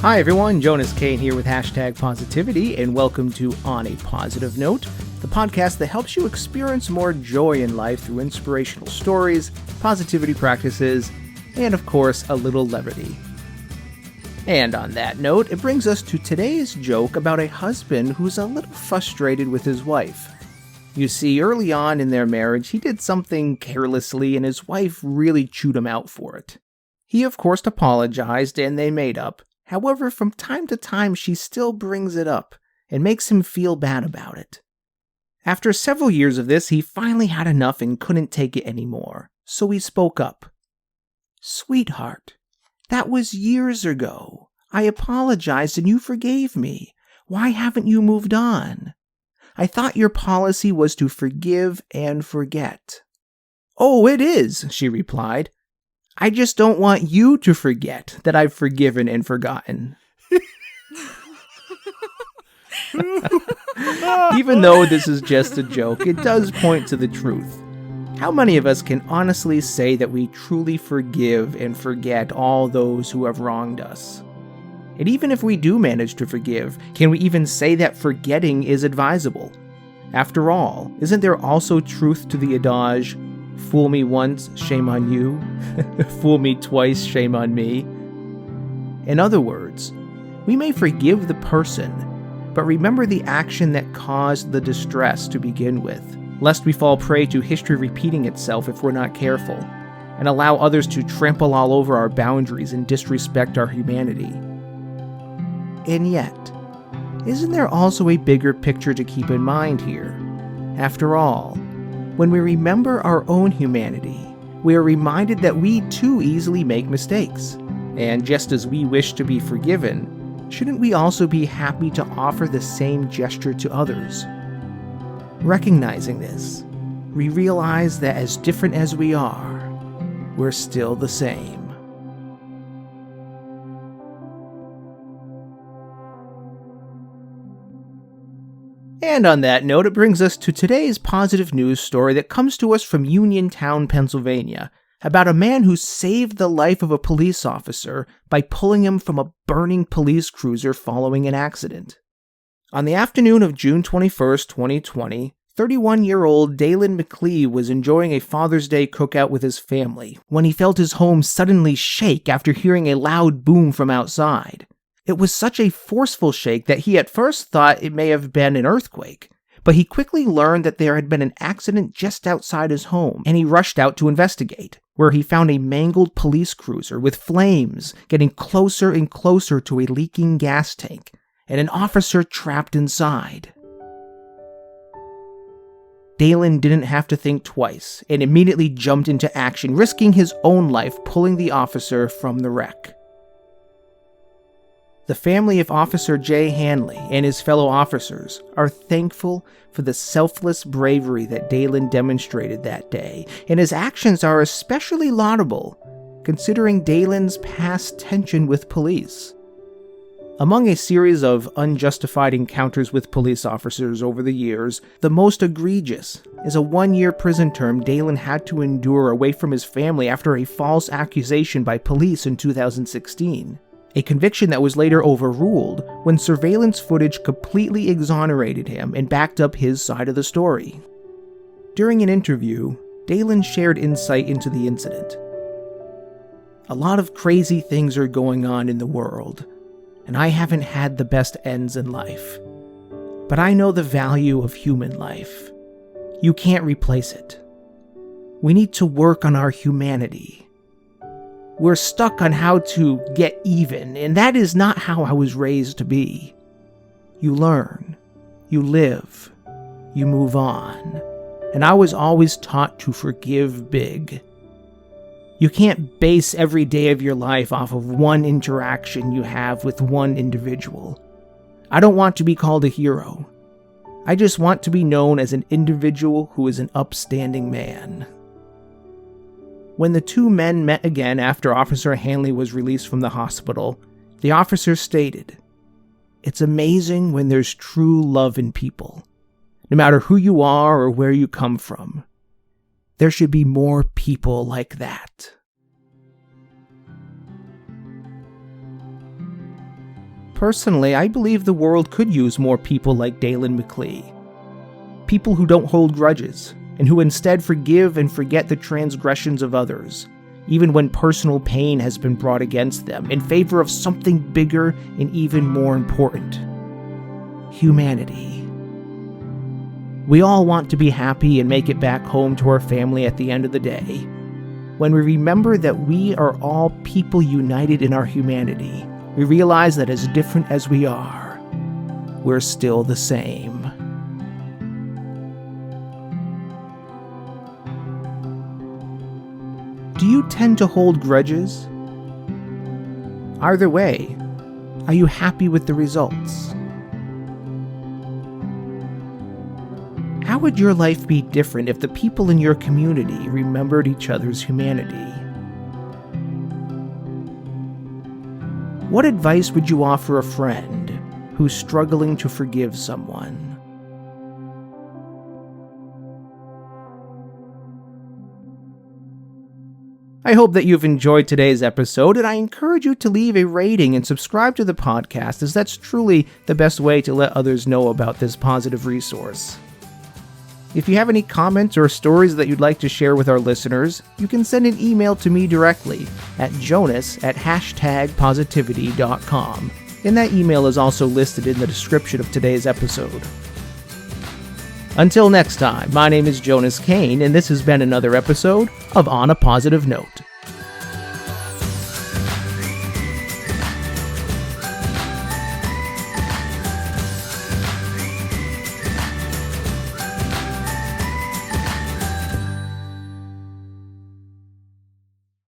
Hi everyone, Jonas Kane here with Hashtag Positivity, and welcome to On a Positive Note, the podcast that helps you experience more joy in life through inspirational stories, positivity practices, and of course, a little levity. And on that note, it brings us to today's joke about a husband who's a little frustrated with his wife. You see, early on in their marriage, he did something carelessly and his wife really chewed him out for it. He of course apologized and they made up. However, from time to time, she still brings it up and makes him feel bad about it. After several years of this, he finally had enough and couldn't take it anymore, so he spoke up. "Sweetheart, that was years ago. I apologized and you forgave me. Why haven't you moved on? I thought your policy was to forgive and forget." "Oh, it is," she replied. "I just don't want you to forget that I've forgiven and forgotten." Even though this is just a joke, it does point to the truth. How many of us can honestly say that we truly forgive and forget all those who have wronged us? And even if we do manage to forgive, can we even say that forgetting is advisable? After all, isn't there also truth to the adage, "Fool me once, shame on you. Fool me twice, shame on me"? In other words, we may forgive the person, but remember the action that caused the distress to begin with, lest we fall prey to history repeating itself if we're not careful, and allow others to trample all over our boundaries and disrespect our humanity. And yet, isn't there also a bigger picture to keep in mind here? After all, when we remember our own humanity, we are reminded that we too easily make mistakes. And just as we wish to be forgiven, shouldn't we also be happy to offer the same gesture to others? Recognizing this, we realize that as different as we are, we're still the same. And on that note, it brings us to today's positive news story that comes to us from Uniontown, Pennsylvania, about a man who saved the life of a police officer by pulling him from a burning police cruiser following an accident. On the afternoon of June 21st, 2020, 31-year-old Dalen McLee was enjoying a Father's Day cookout with his family when he felt his home suddenly shake after hearing a loud boom from outside. It was such a forceful shake that he at first thought it may have been an earthquake, but he quickly learned that there had been an accident just outside his home, and he rushed out to investigate, where he found a mangled police cruiser with flames getting closer and closer to a leaking gas tank, and an officer trapped inside. Dalen didn't have to think twice, and immediately jumped into action, risking his own life pulling the officer from the wreck. The family of Officer Jay Hanley and his fellow officers are thankful for the selfless bravery that Dalen demonstrated that day, and his actions are especially laudable, considering Dalen's past tension with police. Among a series of unjustified encounters with police officers over the years, the most egregious is a 1-year prison term Dalen had to endure away from his family after a false accusation by police in 2016. A conviction that was later overruled when surveillance footage completely exonerated him and backed up his side of the story. During an interview, Dalen shared insight into the incident. "A lot of crazy things are going on in the world, and I haven't had the best ends in life. But I know the value of human life. You can't replace it. We need to work on our humanity. We're stuck on how to get even, and that is not how I was raised to be. You learn, you live, you move on, and I was always taught to forgive big. You can't base every day of your life off of one interaction you have with one individual. I don't want to be called a hero. I just want to be known as an individual who is an upstanding man." When the two men met again after Officer Hanley was released from the hospital, the officer stated, "It's amazing when there's true love in people, no matter who you are or where you come from. There should be more people like that." Personally, I believe the world could use more people like Dalen McLee. People who don't hold grudges, and who instead forgive and forget the transgressions of others, even when personal pain has been brought against them, in favor of something bigger and even more important: humanity. We all want to be happy and make it back home to our family at the end of the day. When we remember that we are all people united in our humanity, we realize that as different as we are, we're still the same. Do you tend to hold grudges? Either way, are you happy with the results? How would your life be different if the people in your community remembered each other's humanity? What advice would you offer a friend who's struggling to forgive someone? I hope that you've enjoyed today's episode, and I encourage you to leave a rating and subscribe to the podcast, as that's truly the best way to let others know about this positive resource. If you have any comments or stories that you'd like to share with our listeners, you can send an email to me directly at jonas@hashtagpositivity.com, and that email is also listed in the description of today's episode. Until next time, my name is Jonas Kane, and this has been another episode of On a Positive Note.